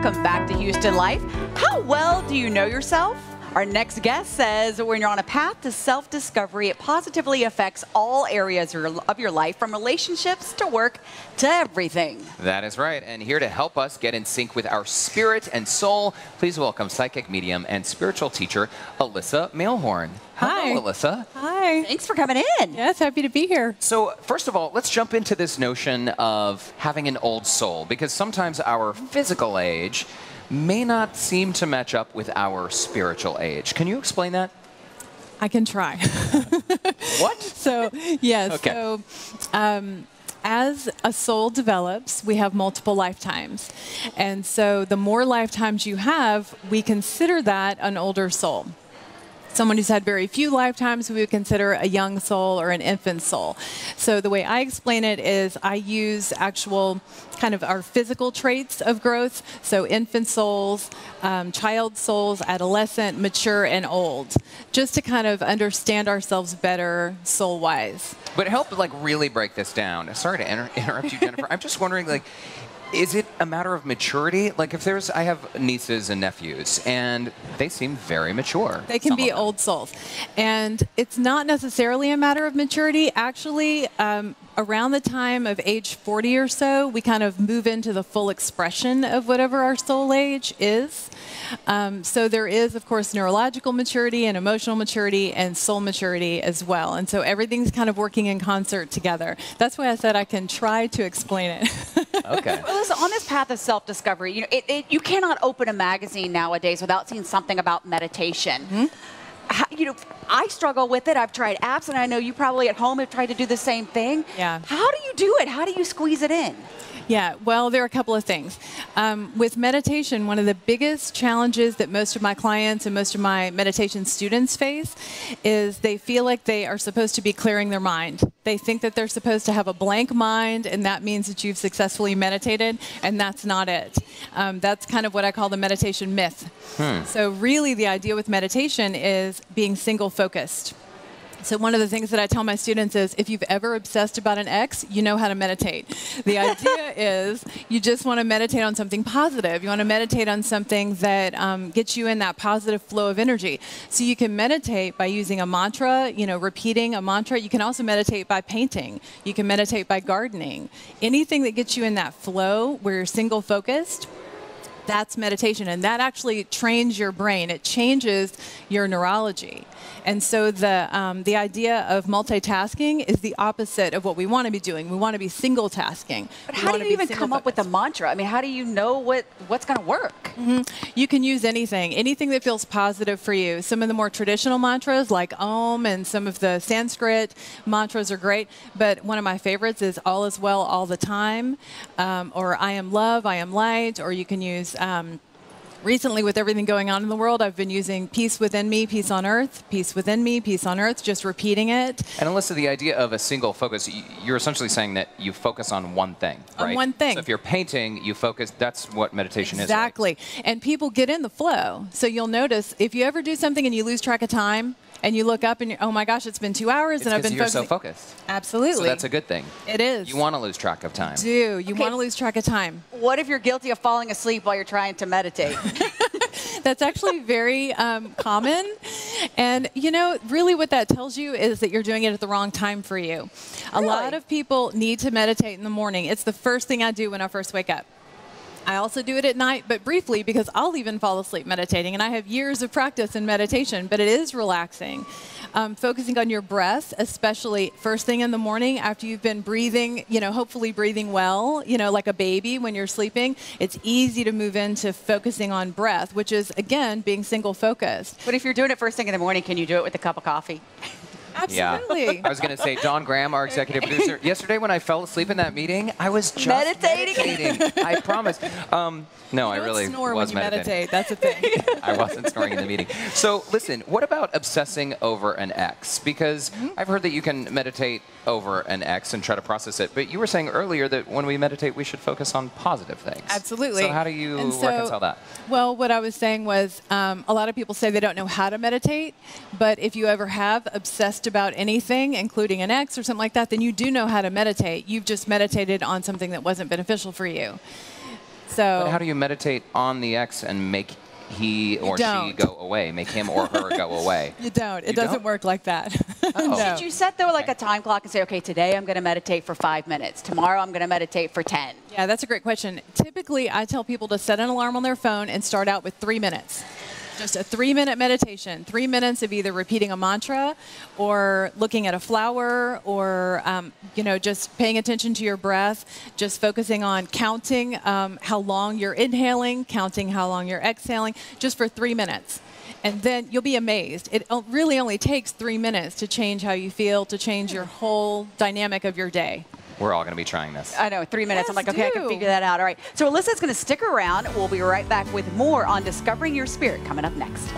Welcome back to Houston Life. How well do you know yourself? Our next guest says when you're on a path to self-discovery, it positively affects all areas of your life, from relationships to work to everything. That is right. And here to help us get in sync with our spirit and soul, please welcome psychic medium and spiritual teacher, Alyssa Mailhorn. Hi. Hello, Alyssa. Hi. Thanks for coming in. Yes, happy to be here. So first of all, let's jump into this notion of having an old soul, because sometimes our physical age may not seem to match up with our spiritual age. Can you explain that? I can try. What? So, yes. Okay. So, as a soul develops, we have multiple lifetimes. And so the more lifetimes you have, we consider that an older soul. Someone who's had very few lifetimes, we would consider a young soul or an infant soul. So the way I explain it is I use actual kind of our physical traits of growth. So infant souls, child souls, adolescent, mature, and old, just to kind of understand ourselves better soul-wise. But help really break this down. Sorry to interrupt you, Jennifer. I'm just wondering, is it a matter of maturity? I have nieces and nephews, and they seem very mature. They can be old souls. And it's not necessarily a matter of maturity. Actually, around the time of age 40 or so, we kind of move into the full expression of whatever our soul age is. So there is, of course, neurological maturity and emotional maturity and soul maturity as well. And so everything's kind of working in concert together. That's why I said I can try to explain it. Okay. Well, listen, on this path of self-discovery, you cannot open a magazine nowadays without seeing something about meditation. Mm-hmm. I struggle with it. I've tried apps, and I know you probably at home have tried to do the same thing. Yeah. How do you do it? How do you squeeze it in? Yeah, well, there are a couple of things. With meditation, one of the biggest challenges that most of my clients and most of my meditation students face is they feel like they are supposed to be clearing their mind. They think that they're supposed to have a blank mind, and that means that you've successfully meditated, and that's not it. That's kind of what I call the meditation myth. So really the idea with meditation is being single-focused. So one of the things that I tell my students is, if you've ever obsessed about an ex, you know how to meditate. The idea is you just want to meditate on something positive. You want to meditate on something that gets you in that positive flow of energy. So you can meditate by using a mantra, repeating a mantra. You can also meditate by painting. You can meditate by gardening. Anything that gets you in that flow where you're single focused, that's meditation, and that actually trains your brain. It changes your neurology. And so the idea of multitasking is the opposite of what we want to be doing. We want to be single-tasking. But how do you even come up with a mantra? I mean, how do you know what's going to work? Mm-hmm. You can use anything that feels positive for you. Some of the more traditional mantras like Om and some of the Sanskrit mantras are great, but one of my favorites is All is Well All the Time, or I Am Love, I Am Light, or you can use recently, with everything going on in the world, I've been using peace within me, peace on earth, peace within me, peace on earth, just repeating it. And Alyssa, the idea of a single focus, you're essentially saying that you focus on one thing, right? On one thing. So if you're painting, you focus, that's what meditation is. Exactly. Right? And people get in the flow. So you'll notice, if you ever do something and you lose track of time, and you look up and oh my gosh, it's been 2 hours and I've been focusing. You're so focused. Absolutely. So that's a good thing. It is. You want to lose track of time. You want to lose track of time. What if you're guilty of falling asleep while you're trying to meditate? That's actually very common. And, really what that tells you is that you're doing it at the wrong time for you. Really? A lot of people need to meditate in the morning. It's the first thing I do when I first wake up. I also do it at night, but briefly, because I'll even fall asleep meditating, and I have years of practice in meditation, but it is relaxing. Focusing on your breath, especially first thing in the morning after you've been breathing, hopefully breathing well, like a baby when you're sleeping. It's easy to move into focusing on breath, which is, again, being single-focused. But if you're doing it first thing in the morning, can you do it with a cup of coffee? Absolutely. Yeah. I was going to say, Don Graham, our executive producer, yesterday when I fell asleep in that meeting, I was just meditating. I promise. No, I really snore was when you meditating. Meditate. That's a thing. I wasn't snoring in the meeting. So listen, what about obsessing over an ex? Because I've heard that you can meditate over an ex and try to process it, but you were saying earlier that when we meditate, we should focus on positive things. Absolutely. So how do you reconcile that? Well, what I was saying was a lot of people say they don't know how to meditate, but if you ever have obsessed about anything, including an ex or something like that, then you do know how to meditate. You've just meditated on something that wasn't beneficial for you. So But how do you meditate on the ex and make he or she don't. go away, make him or her go away? you don't. It You doesn't don't? work like that. Oh. No. Should you set, though, like a time clock and say, okay, today I'm going to meditate for 5 minutes. Tomorrow I'm going to meditate for 10. Yeah, that's a great question. Typically, I tell people to set an alarm on their phone and start out with 3 minutes. Just a 3-minute meditation, 3 minutes of either repeating a mantra or looking at a flower or, just paying attention to your breath, just focusing on counting how long you're inhaling, counting how long you're exhaling, just for 3 minutes. And then you'll be amazed. It really only takes 3 minutes to change how you feel, to change your whole dynamic of your day. We're all going to be trying this. I know, 3 minutes. I'm Yes, like, okay, I can do. figure that out. All right. So Alyssa's going to stick around. We'll be right back with more on discovering your spirit coming up next.